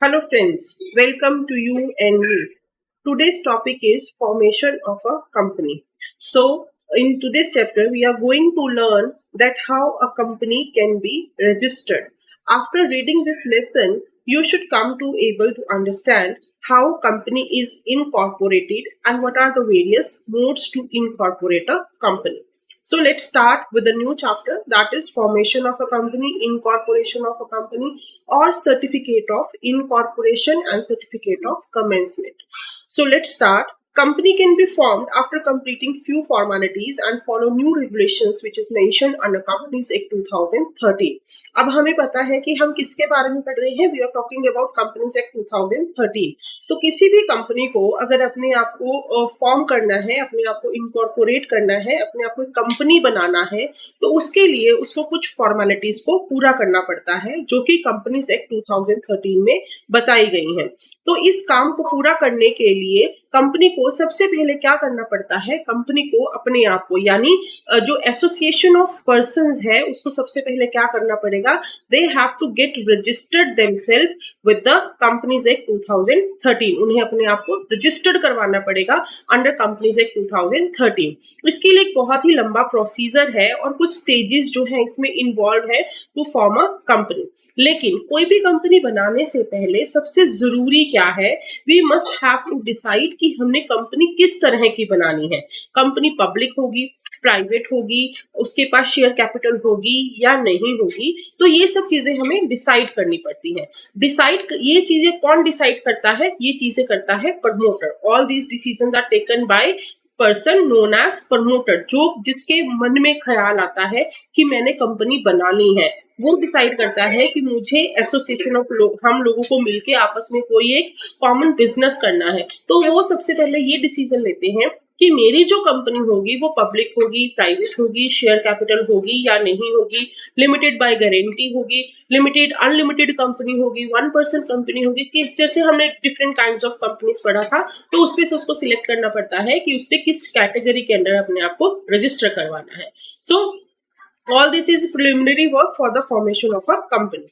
Hello friends, welcome to you and me. Today's topic is formation of a company. So in today's chapter we are going to learn that how a company can be registered. After reading this lesson, you should come to able to understand how company is incorporated and what are the various modes to incorporate a company. So let's start with a new chapter, that is formation of a company, incorporation of a company, or certificate of incorporation and certificate of commencement. So let's start. Company can be formed after completing few formalities and follow new regulations which is mentioned under Companies Act 2013. अब हमें पता है कि हम किसके बारे में पढ़ रहे हैं. We are talking about companies act 2013. तो किसी भी कंपनी को अगर अपने आप को फॉर्म करना है, अपने आप को इनकॉर्पोरेट करना है, अपने आप को कंपनी बनाना है, तो उसके लिए उसको कुछ फॉर्मेलिटीज को पूरा करना पड़ता है जो कि कंपनीज एक्ट 2013 में बताई गई हैं. तो इस काम को पूरा करने के लिए कंपनी को सबसे पहले क्या करना पड़ता है, कंपनी को अपने आप को यानी जो एसोसिएशन ऑफ पर्संस है उसको सबसे पहले क्या करना पड़ेगा, they have to get registered themselves with the companies act 2013. उन्हें अपने आप को रजिस्टर्ड करवाना पड़ेगा अंडर कंपनीज एक्ट 2013. इसके लिए एक बहुत ही लंबा प्रोसीजर है और कुछ स्टेजेस जो है इसमें इन्वॉल्व है टू फॉर्म अ कंपनी. लेकिन कोई भी कंपनी बनाने से पहले सबसे जरूरी क्या है, we must have to decide कि हमने कंपनी किस तरह की बनानी है. कंपनी पब्लिक होगी, प्राइवेट होगी, उसके पास शेयर कैपिटल होगी या नहीं होगी, तो ये सब चीजें हमें डिसाइड करनी पड़ती हैं. ये चीजें कौन डिसाइड करता है, ये चीजें करता है promoter. All these decisions are taken by person known as promoter. जो जिसके मन में ख्याल आता है कि मैंने कंपनी बनानी है, वो डिसाइड करता है कि मुझे एसोसिएशन ऑफ हम लोगों को मिलके आपस में कोई एक कॉमन बिजनेस करना है. तो वो सबसे पहले ये डिसीजन लेते हैं कि मेरी जो कंपनी होगी वो पब्लिक होगी, प्राइवेट होगी, शेयर कैपिटल होगी या नहीं होगी, लिमिटेड बाय गारंटी होगी, लिमिटेड अनलिमिटेड कंपनी होगी, 1% कंपनी होगी. कि जैसे हमने डिफरेंट काइंड्स ऑफ कंपनीज पढ़ा था, तो उसमें से उसको सिलेक्ट करना पड़ता है कि उसने किस कैटेगरी के अंदर अपने आप को रजिस्टर करवाना है. सो all this is preliminary work for the formation of a company.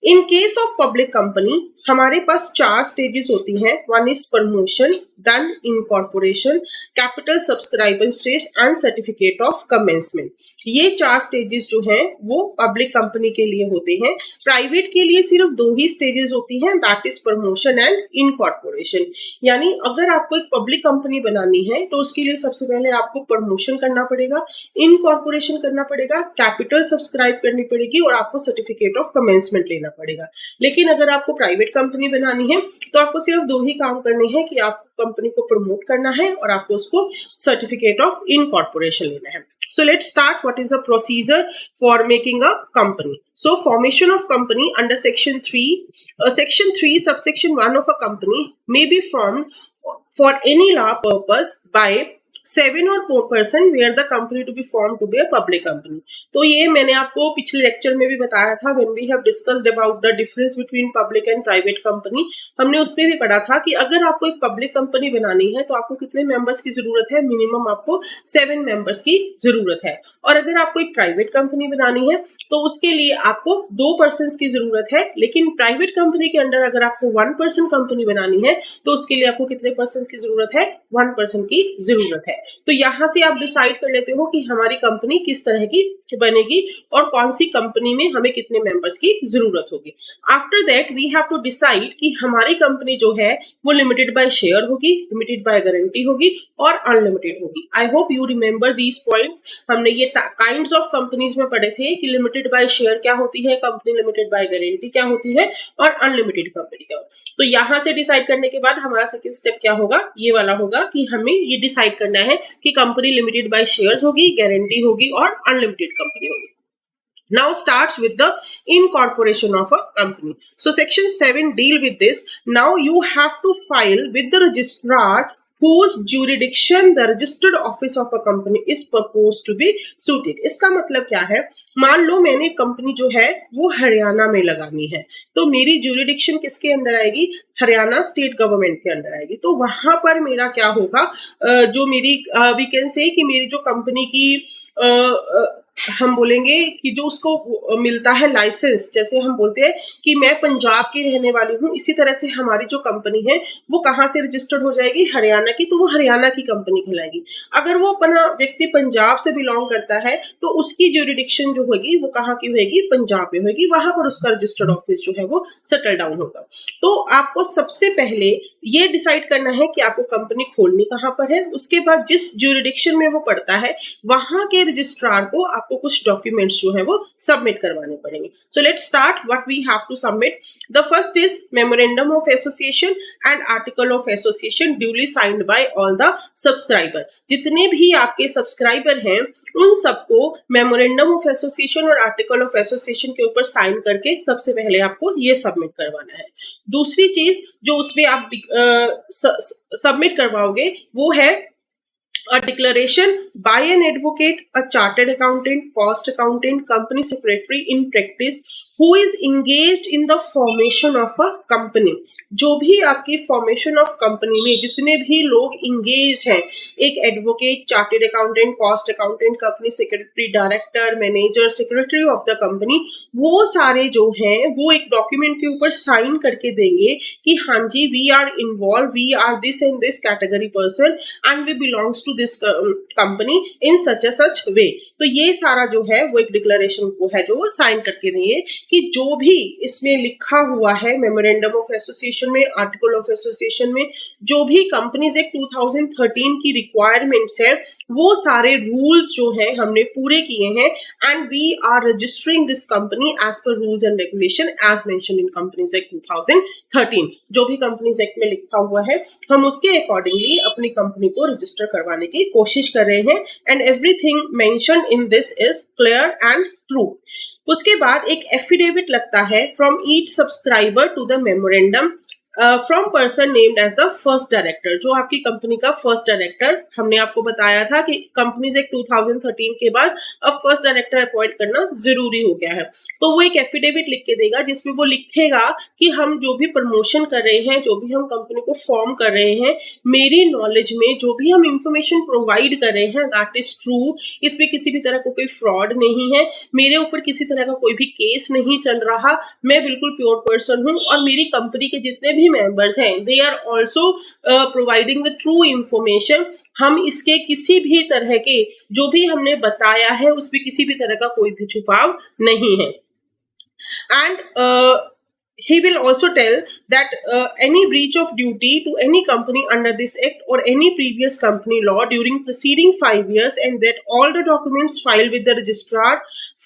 In case of public company, हमारे पास 4 stages होती हैं. One is promotion, then incorporation, capital subscriber stage and certificate of commencement. ये 4 stages जो हैं वो public company के लिए होते हैं. Private के लिए सिर्फ 2 ही stages होती हैं, that is promotion and incorporation. यानी अगर आपको एक public company बनानी है तो उसके लिए सबसे पहले आपको promotion करना पड़ेगा, incorporation करना पड़ेगा, capital subscribe करनी पड़ेगी और आपको certificate of commencement लेना पड़ेगा. लेकिन अगर आपको प्राइवेट कंपनी बनानी है तो आपको सिर्फ 2 ही काम करने हैं कि आपको कंपनी को प्रमोट करना है और आपको उसको सर्टिफिकेट ऑफ इनकॉर्पोरेशन लेना है. So let's start. What is the procedure for making a company? So formation of company under section 3, subsection 1 of a company may be formed for any law purpose by 7 or more person where the company to be formed to be a public company. तो ये मैंने आपको पिछले lecture में भी बताया था when we have discussed about the difference between public and private company. हमने उसमें भी पढ़ा था कि अगर आपको एक पब्लिक कंपनी बनानी है तो आपको कितने मेंबर्स की जरूरत है, मिनिमम आपको 7 मेंबर्स की जरूरत है. और अगर आपको एक प्राइवेट कंपनी बनानी है तो उसके लिए आपको 2 पर्सन की जरूरत है. लेकिन प्राइवेट कंपनी के अंदर अगर आपको 1 पर्सन कंपनी बनानी है तो उसके लिए आपको कितने पर्सन की जरूरत है, 1 पर्सन की जरूरत है. तो यहां से आप डिसाइड कर लेते हो कि हमारी कंपनी किस तरह की बनेगी और कौन सी कंपनी में हमें कितने मेंबर्स की जरूरत होगी. After that we have to decide कि हमारी कंपनी जो है वो लिमिटेड बाय शेयर होगी, लिमिटेड बाय गारंटी होगी और अनलिमिटेड होगी. I hope you remember these points. हमने ये काइंड्स ऑफ कंपनीज में पढ़े थे कि लिमिटेड बाय शेयर क्या होती है, कंपनी लिमिटेड बाय गारंटी क्या होती है और अनलिमिटेड कंपनी क्या होती है. तो यहां से डिसाइड करने के बाद हमारा सेकंड स्टेप क्या होगा, ये वाला होगा कि हमें ये डिसाइड करना है कि कंपनी लिमिटेड बाय शेयर्स होगी, गारंटी होगी और अनलिमिटेड कंपनी होगी. Now starts with the incorporation of a company. So section 7 deal with this. Now you have to file with the registrar whose jurisdiction the registered office of a company is proposed to be suited. इसका मतलब क्या है, मान लो मैंने company जो है वो हरियाणा में लगानी है, तो मेरी jurisdiction किसके अंदर आएगी, हरियाणा स्टेट गवर्नमेंट के अंदर आएगी. तो वहां पर मेरा क्या होगा, जो मेरी वी कैन से कि मेरी जो कंपनी की हम बोलेंगे कि जो उसको मिलता है लाइसेंस, जैसे हम बोलते हैं कि मैं पंजाब की रहने वाली हूँ, इसी तरह से हमारी जो कंपनी है वो कहाँ से रजिस्टर्ड हो जाएगी, हरियाणा की, तो वो हरियाणा की कंपनी कहलाएगी। अगर वो अपना व्यक्ति पंजाब से बिलोंग करता है तो उसकी ज्यूरिडिक्शन जो होगी वो कहाँ की होगी, पंजाब में होगी, वहां पर उसका रजिस्टर्ड ऑफिस जो है वो सेटल डाउन होगा। तो आपको सबसे पहले ये डिसाइड करना है कि आपको कंपनी खोलनी कहाँ पर है, उसके बाद जिस ज्यूरिडिक्शन में वो पड़ता है वहां के रजिस्ट्रार को आपको कुछ डॉक्यूमेंट्स जो है वो सबमिट करवाने पड़ेंगे। So let's start what we have to submit. The first is memorandum of association and article of association duly signed by all the subscriber. जितने भी आपके सब्सक्राइबर हैं उन सबको मेमोरेंडम ऑफ एसोसिएशन और आर्टिकल ऑफ एसोसिएशन के ऊपर sign करके सबसे पहले आपको ये सबमिट करवाना है। दूसरी चीज जो उसमें आप सबमिट करवाओगे वो है a declaration by an advocate, a chartered accountant, cost accountant, company secretary in practice who is engaged in the formation of a company। जो भी आपकी फॉर्मेशन ऑफ कंपनी में जितने भी लोग इंगेज हैं, एक advocate, chartered accountant, cost accountant, company secretary, director, manager, secretary of the company, वो सारे जो हैं वो एक डॉक्यूमेंट के ऊपर साइन करके देंगे कि हाँ जी we are involve, we are this and this category person and we belongs to this company in such a such way. तो ये सारा जो है वो एक डिक्लेरेशन को है जो वो साइन करके देंगे कि जो भी इसमें लिखा हुआ है मेमोरेंडम ऑफ एसोसिएशन में, आर्टिकल ऑफ एसोसिएशन में, जो भी कंपनीज एक्ट 2013 की रिक्वायरमेंट्स है वो सारे रूल्स जो है हमने पूरे किए हैं and we are registering this company as per rules and regulation as mention in Companies act 2013। जो भी कंपनीज एक्ट में लिखा हुआ है हम उसके अकॉर्डिंगली अपनी कंपनी को रजिस्टर करवाने की कोशिश कर रहे हैं and everything mentioned in this is clear and true. उसके बाद एक एफिडेविट लगता है from each subscriber to the memorandum from person named as the first director. जो आपकी कंपनी का फर्स्ट डायरेक्टर, हमने आपको बताया था कि कंपनीज एक्ट 2013 के बाद अब फर्स्ट डायरेक्टर अपॉइंट करना जरूरी हो गया है, तो वो एक एफिडेविट लिख के देगा जिसमें वो लिखेगा कि हम जो भी प्रमोशन कर रहे हैं, जो भी हम कंपनी को फॉर्म कर रहे हैं, मेरी नॉलेज में जो भी हम इंफॉर्मेशन प्रोवाइड कर रहे हैं दैट इज ट्रू, इसमें किसी भी तरह का कोई फ्रॉड नहीं है, मेरे ऊपर किसी तरह का कोई भी केस नहीं चल रहा, मैं बिल्कुल प्योर पर्सन हूँ और मेरी कंपनी के जितने भी मेंबर्स हैं they are also providing the true information. हम इसके किसी भी तरह के जो भी हमने बताया है उसमें किसी भी तरह का कोई भी छुपाव नहीं है। And he will also tell that any breach of duty to any company under this act or any previous company law during preceding 5 years and that all the documents filed with the registrar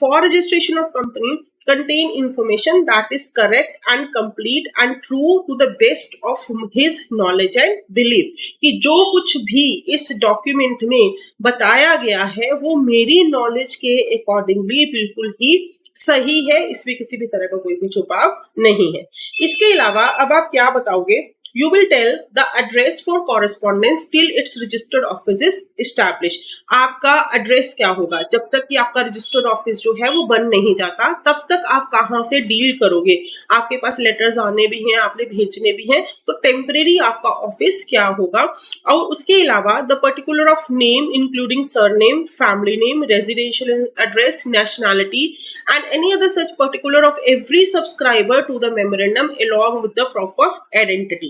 for registration of company contain information that is correct and complete and true to the best of his knowledge and belief। कि जो कुछ भी इस document में बताया गया है वो मेरी नॉलेज के अकॉर्डिंगली बिल्कुल ही सही है, इसमें किसी भी तरह का कोई भी छुपाव नहीं है। इसके अलावा अब आप क्या बताओगे, you will tell the address for correspondence till its registered office is establish. आपका एड्रेस क्या होगा, जब तक कि आपका रजिस्टर्ड ऑफिस जो है वो बन नहीं जाता तब तक आप कहाँ से डील करोगे। आपके पास लेटर्स आने भी हैं, आपने भेजने भी हैं, तो टेम्परेरी आपका ऑफिस क्या होगा। और उसके अलावा the particular of name including surname, family name, residential address, nationality and any other such particular of every subscriber to the memorandum along with the proof of identity।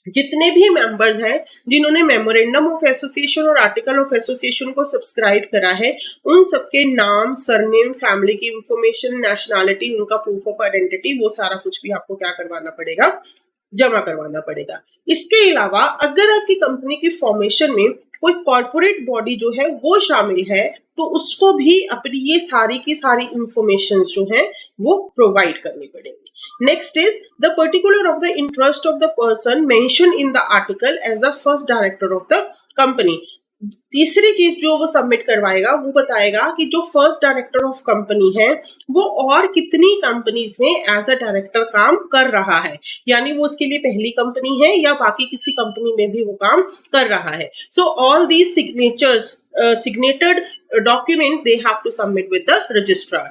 जितने भी मेंबर्स हैं जिन्होंने मेमोरेंडम ऑफ एसोसिएशन और article of association को subscribe करा है उन सबके नाम, सरनेम, फैमिली की इंफॉर्मेशन, नेशनैलिटी, उनका प्रूफ ऑफ आइडेंटिटी, वो सारा कुछ भी आपको क्या करवाना पड़ेगा, जमा करवाना पड़ेगा। इसके अलावा अगर आपकी कंपनी की फॉर्मेशन में कोई कॉर्पोरेट बॉडी जो है वो शामिल है तो उसको भी अपनी ये सारी की सारी इंफॉर्मेशन जो है वो प्रोवाइड करनी पड़ेगी। Next is the particular of the interest of the person mention in the article as the first director of the company. तीसरी चीज जो वो सबमिट करवाएगा वो बताएगा कि जो फर्स्ट डायरेक्टर ऑफ कंपनी है वो और कितनी कंपनीज में एज अ डायरेक्टर काम कर रहा है, यानी वो उसके लिए पहली कंपनी है या बाकी किसी कंपनी में भी वो काम कर रहा है। So all these signated document they have to submit with the registrar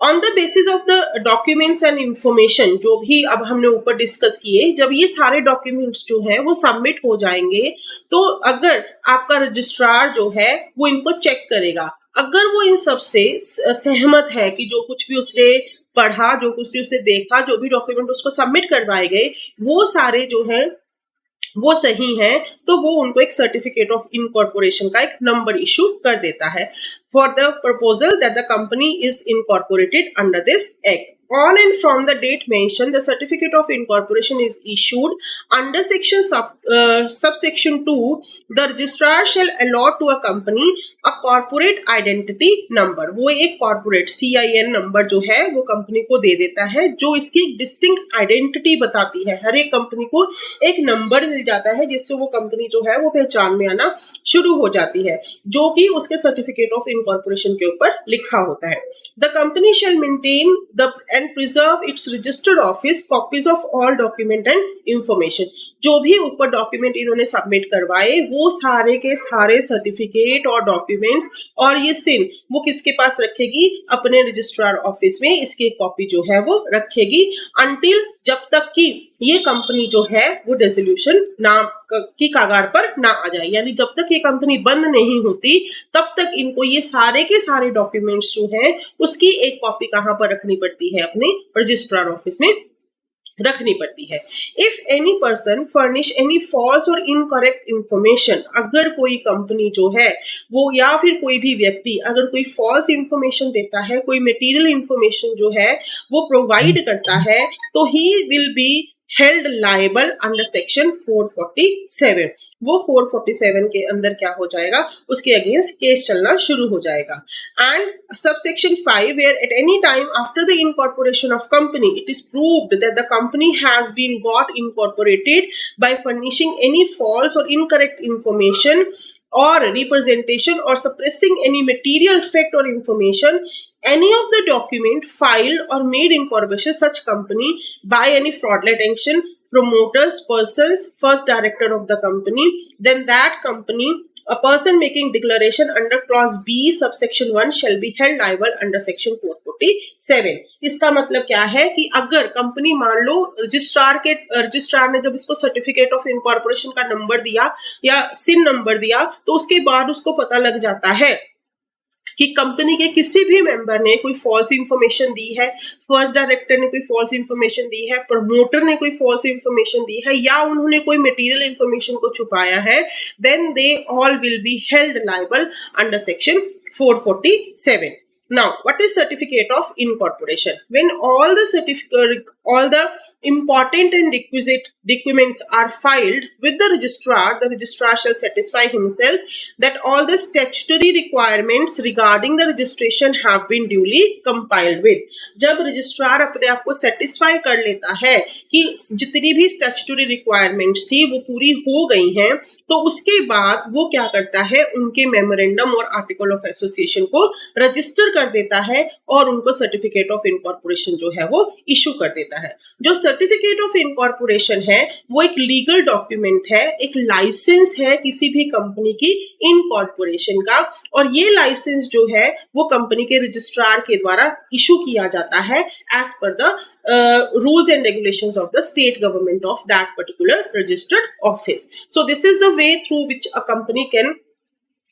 on the basis of the documents and information। जो भी अब हमने ऊपर डिस्कस किए, जब ये सारे डॉक्यूमेंट्स जो है वो सबमिट हो जाएंगे तो अगर आपका रजिस्ट्रार जो है वो इनको चेक करेगा, अगर वो इन सब से सहमत है कि जो कुछ भी उसने पढ़ा, जो कुछ भी उसने देखा, जो भी डॉक्यूमेंट उसको सबमिट करवाए गए, वो सारे जो है वो सही है, तो वो उनको एक सर्टिफिकेट ऑफ इनकॉर्पोरेशन का एक नंबर इशू कर देता है for the proposal that the company is incorporated under this act. On and from the date mentioned, the certificate of incorporation is issued under subsection 2. The registrar shall allot to a company a corporate identity number. वो एक corporate CIN number जो है वो company को दे देता है, जो इसकी डिस्टिंक्ट आइडेंटिटी बताती है. हर एक कंपनी को एक नंबर मिल जाता है जिससे वो कंपनी जो है वो पहचान में आना शुरू हो जाती है, जो कि उसके सर्टिफिकेट ऑफ इनकॉर्पोरेशन के ऊपर लिखा होता है. The company shell maintain the and preserve its registered office copies of all document and information. जो भी ऊपर डॉक्यूमेंट इन्होंने सबमिट करवाए वो सारे के सारे सर्टिफिकेट और डॉक्यूमेंट्स और ये सिन वो किसके पास रखेगी? अपने रजिस्ट्रार ऑफिस में इसकी कॉपी जो है वो रखेगी until जब तक कि ये कंपनी जो है वो डिसोल्यूशन ना की कागार पर ना आ जाए. यानी जब तक ये कंपनी बंद नहीं होती तब तक इनको ये सारे के सारे डॉक्यूमेंट्स जो है उसकी एक कॉपी कहाँ पर रखनी पड़ती है? अपने रजिस्ट्रार ऑफिस में रखनी पड़ती है. If any person furnish any false or incorrect information, अगर कोई कंपनी जो है वो या फिर कोई भी व्यक्ति अगर कोई फॉल्स इंफॉर्मेशन देता है, कोई मटेरियल इंफॉर्मेशन जो है वो प्रोवाइड करता है, तो he will be held liable under section 447. वो 447 के अंदर क्या हो जाएगा? उसके अगेंस्ट केस चलना शुरू हो जाएगा. And subsection 5, where at any time after the incorporation of company it is proved that the company has been got incorporated by furnishing any false or incorrect information or representation or suppressing any material fact or information, any of the document filed or made in incorporation such company by any fraudulent action, promoters, persons, first director of the company, then that company, a person making declaration under clause B subsection 1 shall be held liable under section 447. इसका मतलब क्या है कि अगर company मान लो registrar ने जब इसको सर्टिफिकेट ऑफ इनकॉर्पोरेशन का नंबर दिया या सिन नंबर दिया, तो उसके बाद उसको पता लग जाता है कि कंपनी के किसी भी मेंबर ने कोई फॉल्स इंफॉर्मेशन दी है, फर्स्ट डायरेक्टर ने कोई फॉल्स इंफॉर्मेशन दी है, प्रमोटर ने कोई फॉल्स इंफॉर्मेशन दी है या उन्होंने कोई मटेरियल इंफॉर्मेशन को छुपाया है, then they all will be held liable under section 447. Now, what is certificate of incorporation? When all the important and requisite documents are filed with the registrar shall satisfy himself that all the statutory requirements regarding the registration have been duly compiled with. जब registrar अपने आप को satisfy कर लेता है कि जितनी भी स्टैट्यूटरी रिक्वायरमेंट्स थी वो पूरी हो गई हैं, तो उसके बाद वो क्या करता है? उनके मेमोरेंडम और आर्टिकल ऑफ एसोसिएशन को रजिस्टर कर देता है और उनको सर्टिफिकेट ऑफ इनकॉर्पोरेशन जो है वो इशू कर देता है. जो सर्टिफिकेट ऑफ इनकॉर्पोरेशन है वो एक लीगल डॉक्यूमेंट है, एक लाइसेंस है किसी भी कंपनी की इनकॉर्पोरेशन का, और ये लाइसेंस जो है वो कंपनी के रजिस्ट्रार के द्वारा इशू किया जाता है as per the rules and regulations of the state government of that particular registered office. So this is the way through which a company can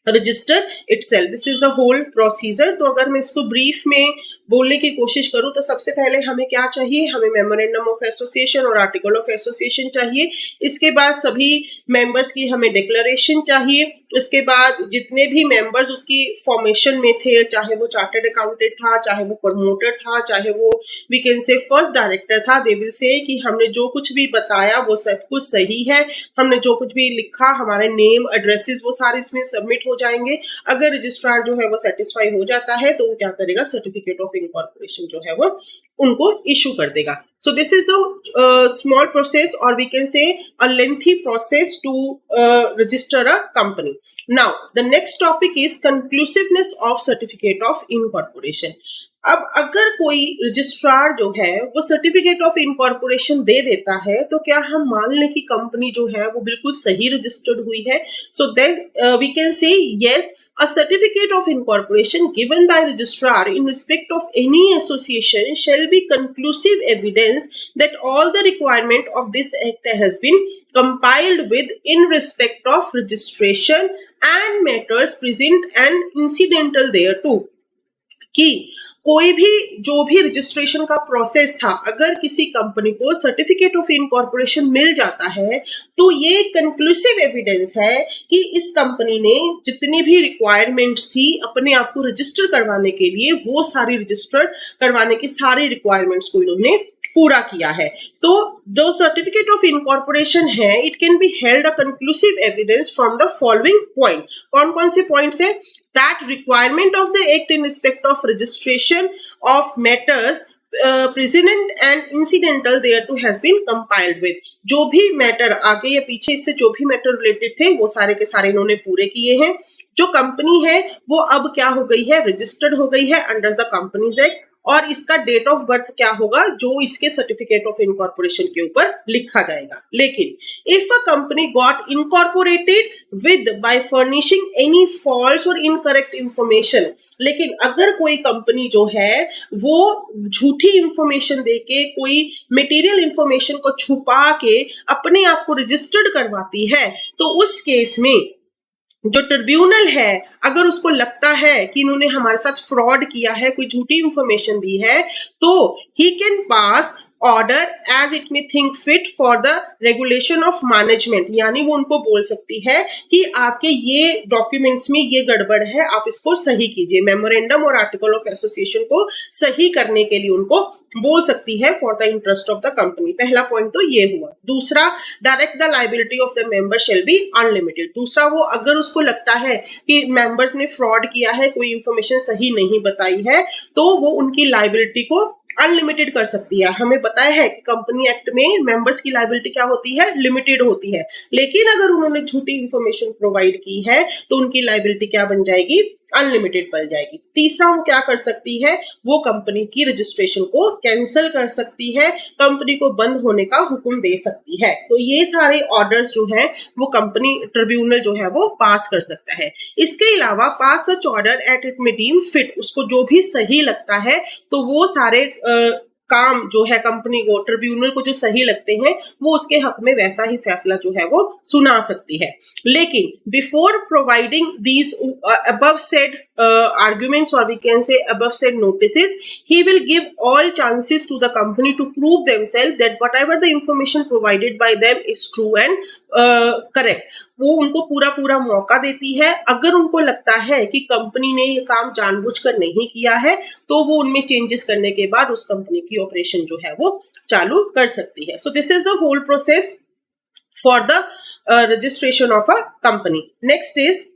register itself. This is the whole procedure. तो अगर मैं इसको brief में बोलने की कोशिश करूं तो सबसे पहले हमें क्या चाहिए? हमें मेमोरेंडम ऑफ एसोसिएशन और आर्टिकल ऑफ एसोसिएशन चाहिए. इसके बाद सभी मेंबर्स की हमें डिक्लेरेशन चाहिए. इसके बाद जितने भी मेंबर्स उसकी फॉर्मेशन में थे, चाहे वो चार्टर्ड अकाउंटेंट था, चाहे वो प्रमोटर था, चाहे वो we can say first director था, दे विल से कि हमने जो कुछ भी बताया वो सब कुछ सही है, हमने जो कुछ भी लिखा, हमारे नेम एड्रेसेस वो सारे इसमें सबमिट हो जाएंगे. अगर रजिस्ट्रार जो है वो सेटिस्फाई हो जाता है तो वो क्या करेगा? सर्टिफिकेट ऑफ इनकॉर्पोरेशन जो है वो उनको इशू कर देगा. So this is the small process, or we can say a lengthy process to register a company. Now the next topic is conclusiveness of certificate of incorporation. अब अगर कोई registrar जो है वो सर्टिफिकेट ऑफ इनकॉर्पोरेशन दे देता है तो क्या हम मान लें कि कंपनी जो है वो बिल्कुल सही रजिस्टर्ड हुई है? So then we can say yes, a certificate of incorporation given by registrar in respect of any association shall be conclusive evidence that all the requirement of this act has been compiled with in respect of registration and matters present and incidental thereto. कि कोई भी जो भी registration का process था, अगर किसी company को सर्टिफिकेट ऑफ इनकॉर्पोरेशन मिल जाता है तो ये कंक्लूसिव एविडेंस है कि इस कंपनी ने जितनी भी रिक्वायरमेंट्स थी अपने आप को रजिस्टर करवाने के लिए, वो सारी रजिस्टर करवाने की सारी रिक्वायरमेंट्स को इन्होंने पूरा किया है. तो जो सर्टिफिकेट ऑफ इनकॉर्पोरेशन है, it can be held a conclusive evidence from the following point. कौन कौन से पॉइंट्स है? that requirement of the act in respect of registration of matters present and incidental thereto has been compiled with. जो भी matter आगे या पीछे इससे जो भी मैटर रिलेटेड थे वो सारे के सारे इन्होंने पूरे किए हैं. जो कंपनी है वो अब क्या हो गई है? रजिस्टर्ड हो गई है अंडर द कंपनीज एक्ट, और इसका डेट ऑफ बर्थ क्या होगा जो इसके सर्टिफिकेट ऑफ इनकॉर्पोरेशन के ऊपर लिखा जाएगा. लेकिन if a company got incorporated with by furnishing any false or incorrect information, लेकिन अगर कोई कंपनी जो है वो झूठी इंफॉर्मेशन देके, कोई मटेरियल इंफॉर्मेशन को छुपा के अपने आप को रजिस्टर्ड करवाती है, तो उस केस में जो ट्रिब्यूनल है अगर उसको लगता है कि इन्होंने हमारे साथ फ्रॉड किया है, कोई झूठी इंफॉर्मेशन दी है, तो he can pass order as it may think fit for the regulation of management. यानी वो उनको बोल सकती है कि आपके ये डॉक्यूमेंट्स में ये गड़बड़ है, आप इसको सही कीजिए. मेमोरेंडम और आर्टिकल ऑफ एसोसिएशन को सही करने के लिए उनको बोल सकती है for the interest of the company. पहला पॉइंट तो ये हुआ. दूसरा, direct the liability of the member shall be unlimited. दूसरा, वो अगर उसको लगता है कि मेंबर्स ने फ्रॉड किया है, कोई इंफॉर्मेशन सही नहीं बताई है, तो वो उनकी लायबिलिटी को अनलिमिटेड कर सकती है. हमें बताया है कि कंपनी एक्ट में मेंबर्स की लायबिलिटी क्या होती है? लिमिटेड होती है. लेकिन अगर उन्होंने झूठी इंफॉर्मेशन प्रोवाइड की है तो उनकी लायबिलिटी क्या बन जाएगी? अनलिमिटेड बन जाएगी. तीसरा, वो क्या कर सकती है? वो कंपनी की रजिस्ट्रेशन को कैंसिल कर सकती है, कंपनी को बंद होने का हुक्म दे सकती है. तो ये सारे ऑर्डर्स जो हैं वो कंपनी ट्रिब्यूनल जो है वो पास कर सकता है. इसके अलावा पास सच ऑर्डर एट इट में डीम फिट, उसको जो भी सही लगता है तो वो सारे काम जो है कंपनी को, ट्रिब्यूनल को जो सही लगते हैं, वो उसके हक में वैसा ही फैसला जो है वो सुना सकती है. लेकिन before providing these above said arguments, or we can say above said notices, he will give all chances to the company to prove themselves that whatever the information provided by them is true and correct. वो उनको पूरा पूरा मौका देती है. अगर उनको लगता है कि कंपनी ने ये काम जानबूझकर नहीं किया है तो वो उनमें चेंजेस करने के बाद उस कंपनी की ऑपरेशन जो है वो चालू कर सकती है. So this is the whole process for the registration of a company. Next is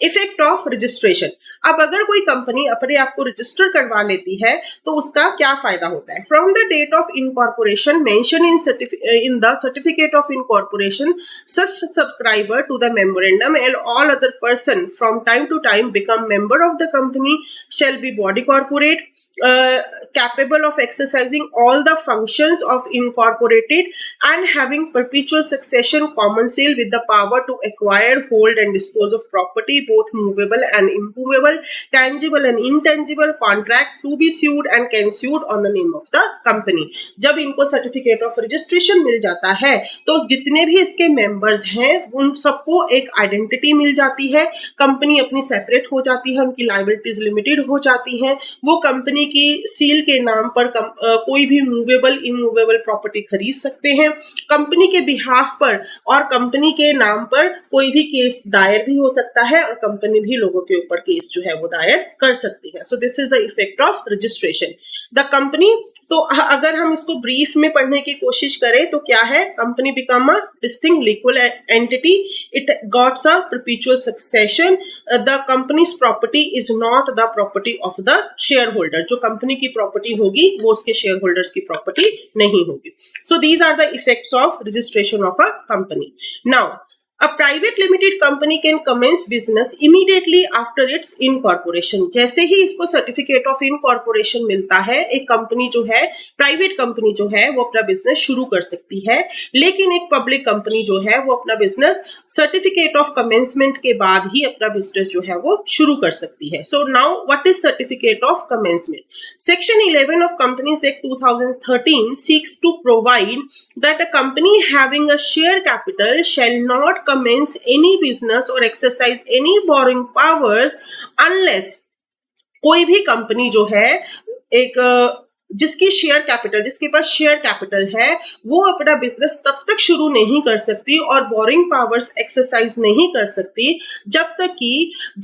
effect of registration. अब अगर कोई कंपनी अपने आप को रजिस्टर करवा लेती है तो उसका क्या फायदा होता है? From the date of incorporation mention in the certificate of incorporation, such subscriber to the memorandum and all other person from time to time become member of the company shall be body corporate capable of exercising all the functions of incorporated and having perpetual succession common sale with the power to acquire, hold and dispose of property both movable and immovable, tangible and intangible, contract to be sued and can sued on the name of the company. जब इनको certificate of registration मिल जाता है तो जितने भी इसके members हैं उन सबको एक आइडेंटिटी मिल जाती है, कंपनी अपनी सेपरेट हो जाती है, उनकी लायबिलिटीज लिमिटेड हो जाती हैं, वो कंपनी की सील के नाम पर कोई भी मूवेबल इमूवेबल प्रॉपर्टी खरीद सकते हैं, कंपनी के बिहाफ पर और कंपनी के नाम पर कोई भी केस दायर भी हो सकता है और कंपनी भी लोगों के ऊपर केस जो है वो दायर कर सकती है. So this is the effect of registration. The company, तो अगर हम इसको ब्रीफ में पढ़ने की कोशिश करें तो क्या है? Company become a distinct legal entity, it gots a perpetual succession, the company's property is not the property of the shareholder. जो कंपनी की प्रॉपर्टी होगी वो उसके शेयर होल्डर्स की प्रॉपर्टी नहीं होगी. So these are the effects of registration of a company. Now A private limited company can commence business immediately after its incorporation. जैसे ही इसको सर्टिफिकेट ऑफ इनकॉर्पोरेशन मिलता है, एक कंपनी जो है, प्राइवेट कंपनी जो है, वो अपना बिजनेस शुरू कर सकती है, लेकिन एक पब्लिक कंपनी जो है वो अपना बिजनेस सर्टिफिकेट ऑफ कमेंसमेंट के बाद ही अपना बिजनेस जो है वो शुरू कर सकती है. So now what is certificate of commencement? Section 11 of companies act 2013 seeks to provide that a company having a share capital shall not commence any business or exercise any borrowing powers unless कोई भी company जो है, एक जिसकी share capital, जिसके पास share capital है, वो अपना बिजनेस तब तक शुरू नहीं कर सकती और बोरिंग पावर्स एक्सरसाइज नहीं कर सकती जब तक कि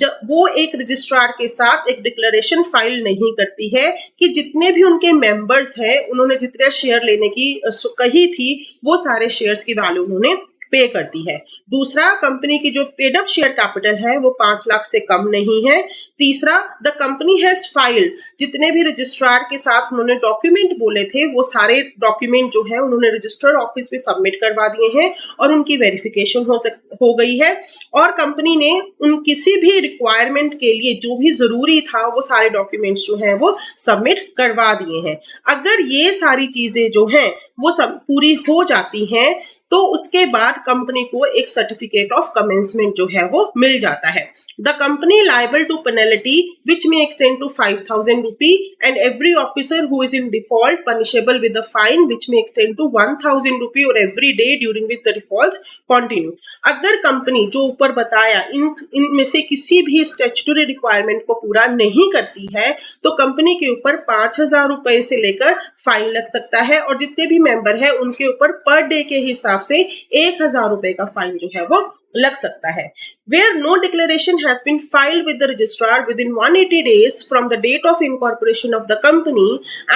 जब वो एक रजिस्ट्रार के साथ एक डिक्लेरेशन फाइल नहीं करती है कि जितने भी उनके मेंबर्स हैं, उन्होंने जितने शेयर लेने की कही थी, वो सारे शेयर्स की वैल्यू उन्होंने पे करती है. दूसरा, कंपनी की जो पेड अप शेयर कैपिटल है वो 5 लाख से कम नहीं है. तीसरा, द कंपनी हैज फाइल्ड, जितने भी रजिस्ट्रार के साथ उन्होंने डॉक्यूमेंट बोले थे वो सारे डॉक्यूमेंट जो है उन्होंने रजिस्टर्ड ऑफिस में सबमिट करवा दिए हैं और उनकी वेरिफिकेशन हो गई है. और कंपनी ने उन किसी भी रिक्वायरमेंट के लिए जो भी जरूरी था वो सारे डॉक्यूमेंट्स जो है वो सबमिट करवा दिए हैं. अगर ये सारी चीजें जो हैं वो सब पूरी हो जाती हैं तो उसके बाद कंपनी को एक सर्टिफिकेट ऑफ कमेंसमेंट जो है वो मिल जाता है. The company liable to penalty which may extend to 5,000 rupee and every officer who is in default punishable with a fine which may extend to 1,000 rupee और every day during which the defaults continue. अगर company जो ऊपर बताया इनमें से किसी भी statutory requirement को पूरा नहीं करती है तो कंपनी के ऊपर 5,000 रुपए से लेकर फाइन लग सकता है और जितने भी मेंबर है उनके ऊपर पर डे के हिसाब से 1,000 रुपए का फाइन जो है वो लग सकता है. Where no declaration has been filed with the registrar within 180 days from the date of incorporation of the company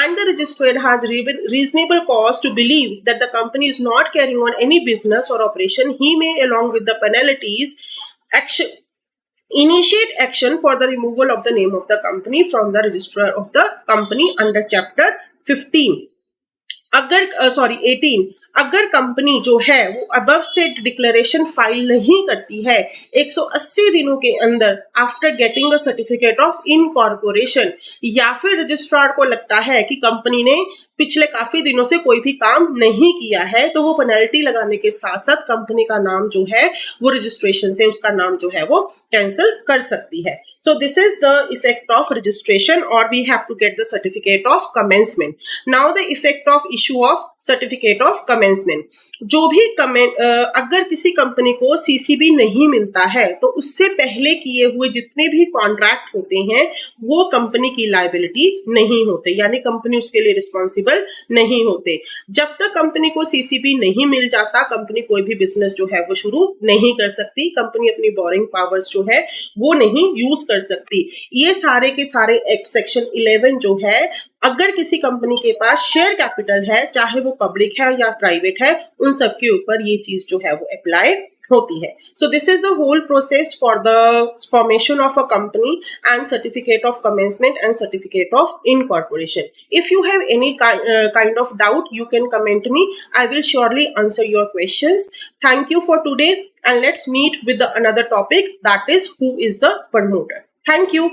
and the registrar has reasonable cause to believe that the company is not carrying on any business or operation, he may, along with the penalties, initiate action for the removal of the name of the company from the registrar of the company under chapter 15. 18. अगर company जो है वो above से declaration file नहीं करती है 180 दिनों के अंदर after getting the certificate of incorporation, या फिर रजिस्ट्रार को लगता है कि कंपनी ने पिछले काफी दिनों से कोई भी काम नहीं किया है, तो वो पेनल्टी लगाने के साथ साथ कंपनी का नाम जो है वो रजिस्ट्रेशन से उसका नाम जो है वो कैंसिल कर सकती है. So this is the effect of registration और we have to get the certificate of commencement. Now the effect of issue of certificate of commencement. जो भी अगर किसी कंपनी को सीसीबी नहीं मिलता है तो उससे पहले किए हुए जितने भी कॉन्ट्रैक्ट होते हैं वो कंपनी की लायबिलिटी नहीं होते, यानी कंपनी उसके लिए रिस्पॉन्सिबल नहीं होते. जब तक कंपनी को सीसीबी नहीं मिल जाता कंपनी कोई भी बिजनेस जो है वो शुरू नहीं कर सकती, कंपनी अपनी बोरिंग पावर्स जो है वो नहीं यूज कर सकती. ये सारे के सारे एक्ट सेक्शन 11 जो है, अगर किसी कंपनी के पास शेयर कैपिटल है, चाहे वो पब्लिक है या प्राइवेट है, उन सब के ऊपर ये चीज जो है वो अप्लाई होती है. So this is the whole process for the formation of a company and certificate of commencement and certificate of incorporation. If you have any kind of doubt you can comment me. I will surely answer your questions. Thank you for today and let's meet with the another topic, that is who is the promoter. Thank you.